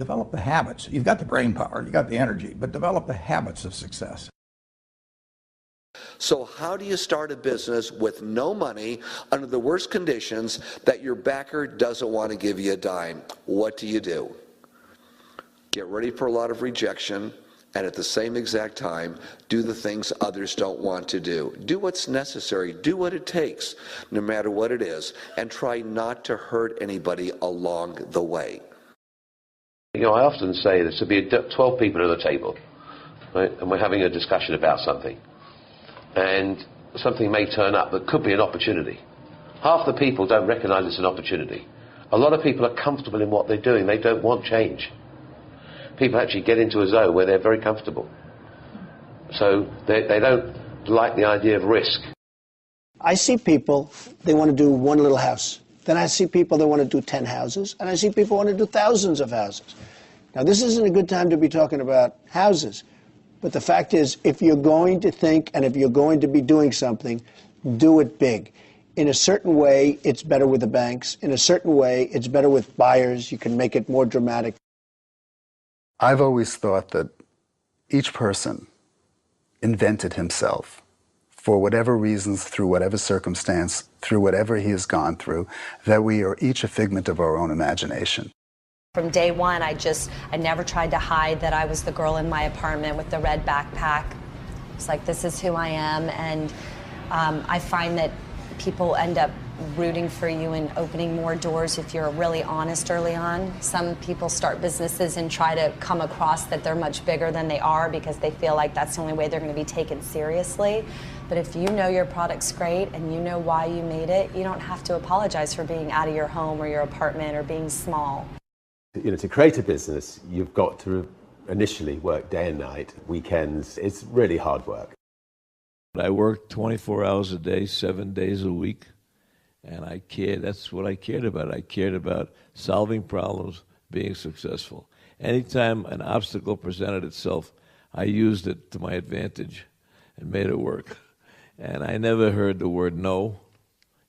Develop the habits. You've got the brain power, you've got the energy, but develop the habits of success. So how do you start a business with no money under the worst conditions that your backer doesn't want to give you a dime? What do? Get ready for a lot of rejection, and at the same exact time, do the things others don't want to do. Do what's necessary, do what it takes, no matter what it is, and try not to hurt anybody along the way. You know, I often say there should be 12 people at a table, right? And we're having a discussion about something. And something may turn up that could be an opportunity. Half the people don't recognize it's an opportunity. A lot of people are comfortable in what they're doing. They don't want change. People actually get into a zone where they're very comfortable. So they don't like the idea of risk. I see people, they want to do one little house. Then I see people that want to do 10 houses, and I see people want to do thousands of houses. Now, this isn't a good time to be talking about houses, but the fact is, if you're going to think and if you're going to be doing something, do it big. In a certain way, it's better with the banks. In a certain way, it's better with buyers. You can make it more dramatic. I've always thought that each person invented himself for whatever reasons, through whatever circumstance, through whatever he has gone through, that we are each a figment of our own imagination. From day one, I never tried to hide that I was the girl in my apartment with the red backpack. It's like, this is who I am, and I find that people end up rooting for you and opening more doors if you're really honest early on. Some people start businesses and try to come across that they're much bigger than they are because they feel like that's the only way they're going to be taken seriously. But if you know your product's great and you know why you made it, you don't have to apologize for being out of your home or your apartment or being small. You know, to create a business, you've got to initially work day and night, weekends. It's really hard work. I worked 24 hours a day, 7 days a week. And that's what I cared about. I cared about solving problems, being successful. Anytime an obstacle presented itself, I used it to my advantage and made it work. And I never heard the word no.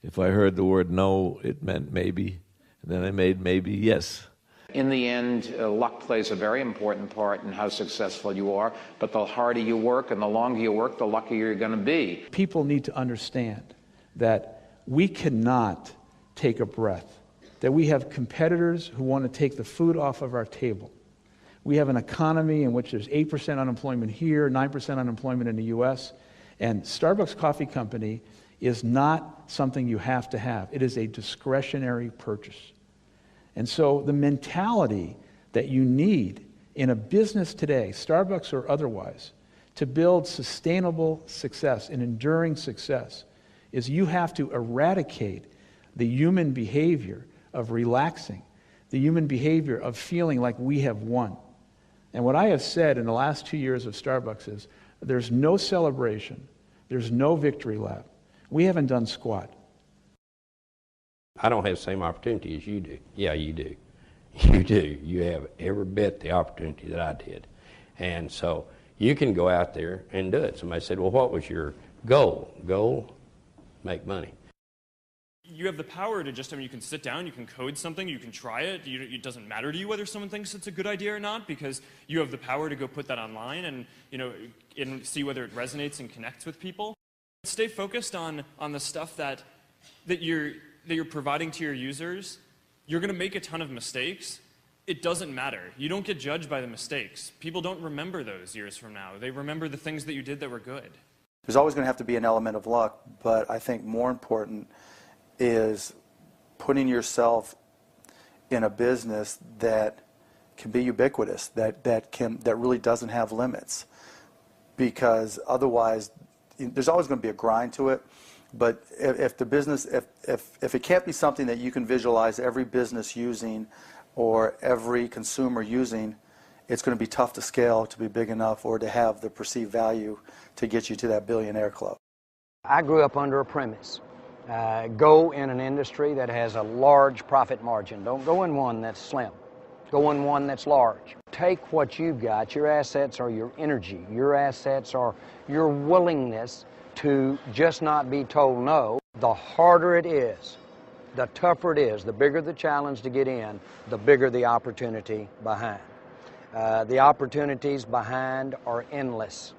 If I heard the word no, it meant maybe. And then I made maybe yes. In the end, luck plays a very important part in how successful you are. But the harder you work and the longer you work, the luckier you're going to be. People need to understand that we cannot take a breath, that we have competitors who want to take the food off of our table. We have an economy in which there's 8% unemployment here, 9% unemployment in the US, and Starbucks Coffee Company is not something you have to have. It is a discretionary purchase. And so the mentality that you need in a business today, Starbucks or otherwise, to build sustainable success and enduring success is you have to eradicate the human behavior of relaxing, the human behavior of feeling like we have won. And what I have said in the last 2 years of Starbucks is there's no celebration, there's no victory lap. We haven't done squat. I don't have the same opportunity as you do. Yeah, you do. You do. You have every bit the opportunity that I did. And so you can go out there and do it. Somebody said, well, what was your goal? Goal? Make money. You have the power to just, you can sit down, you can code something, you can try it. It doesn't matter to you whether someone thinks it's a good idea or not, because you have the power to go put that online and, and see whether it resonates and connects with people. Stay focused on the stuff that you're providing to your users. You're going to make a ton of mistakes. It doesn't matter. You don't get judged by the mistakes. People don't remember those years from now. They remember the things that you did that were good. There's always going to have to be an element of luck, but I think more important is putting yourself in a business that can be ubiquitous, that really doesn't have limits. Because otherwise, there's always going to be a grind to it. But if the business, if it can't be something that you can visualize every business using or every consumer using, it's going to be tough to scale to be big enough or to have the perceived value to get you to that billionaire club. I grew up under a premise. Go in an industry that has a large profit margin. Don't go in one that's slim. Go in one that's large. Take what you've got. Your assets are your energy. Your assets are your willingness to just not be told no. The harder it is the tougher it is, the bigger the challenge to get in, the bigger the opportunity behind. The opportunities behind are endless.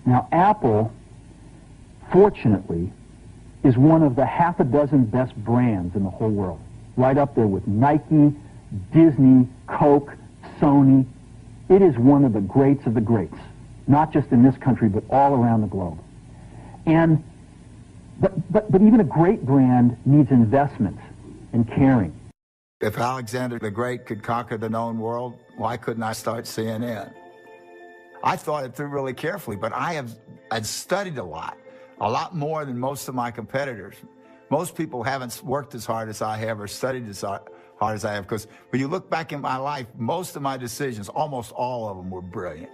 Now, Apple, fortunately, is one of the half a dozen best brands in the whole world. Right up there with Nike, Disney, Coke, Sony. It is one of the greats of the greats, not just in this country, but all around the globe. And but even a great brand needs investment and caring. If Alexander the Great could conquer the known world, why couldn't I start CNN? I thought it through really carefully, but I'd studied a lot more than most of my competitors. Most people haven't worked as hard as I have or studied as hard as I have, because when you look back in my life, most of my decisions, almost all of them, were brilliant.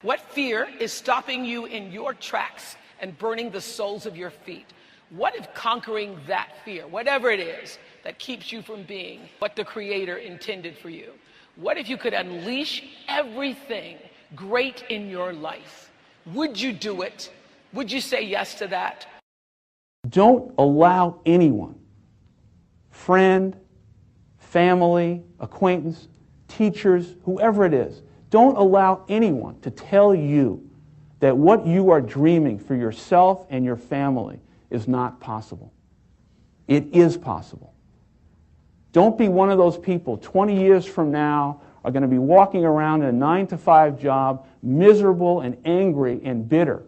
What fear is stopping you in your tracks and burning the soles of your feet? What if conquering that fear, whatever it is that keeps you from being what the Creator intended for you, what if you could unleash everything great in your life? Would you do it? Would you say yes to that? Don't allow anyone, friend, family, acquaintance, teachers, whoever it is, don't allow anyone to tell you that what you are dreaming for yourself and your family is not possible. It is possible. Don't be one of those people 20 years from now are going to be walking around in a 9-to-5 job, miserable and angry and bitter.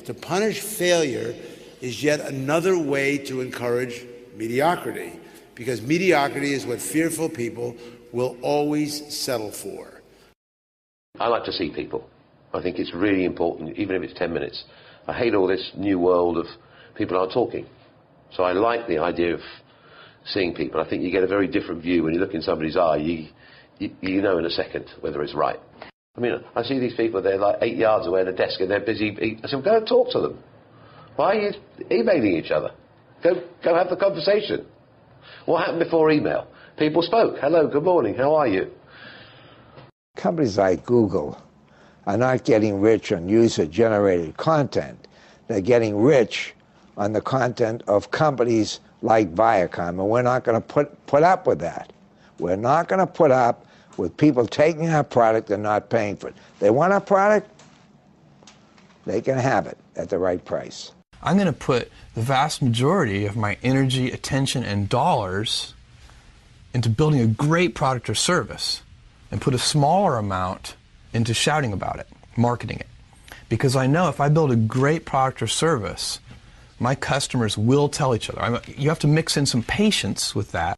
To punish failure is yet another way to encourage mediocrity, because mediocrity is what fearful people will always settle for. I like to see people. I think it's really important, even if it's 10 minutes. I hate all this new world of people aren't talking. So I like the idea of seeing people. I think you get a very different view when you look in somebody's eye. You know in a second whether it's right. I mean, I see these people, they're like 8 yards away at a desk and they're busy. I said, go and talk to them. Why are you emailing each other? Go have the conversation. What happened before email? People spoke. Hello, good morning, how are you? Companies like Google are not getting rich on user-generated content. They're getting rich on the content of companies like Viacom, and we're not going to put up with that. We're not going to put up with people taking our product and not paying for it. They want our product, they can have it at the right price. I'm going to put the vast majority of my energy, attention, and dollars into building a great product or service, and put a smaller amount into shouting about it, marketing it. Because I know if I build a great product or service, my customers will tell each other. You have to mix in some patience with that.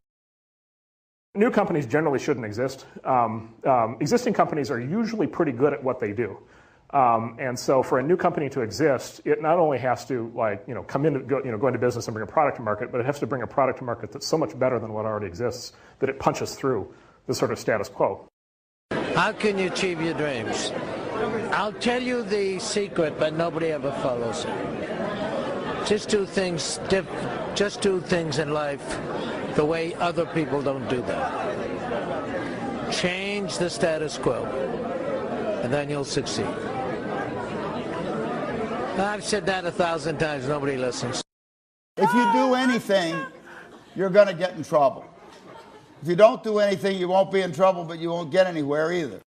New companies generally shouldn't exist. Existing companies are usually pretty good at what they do. And so for a new company to exist, it not only has to come in, go into business and bring a product to market, but it has to bring a product to market that's so much better than what already exists that it punches through the sort of status quo. How can you achieve your dreams? I'll tell you the secret, but nobody ever follows it. Just do things in life the way other people don't do them. Change the status quo, and then you'll succeed. I've said that 1,000 times, nobody listens. If you do anything, you're going to get in trouble. If you don't do anything, you won't be in trouble, but you won't get anywhere either.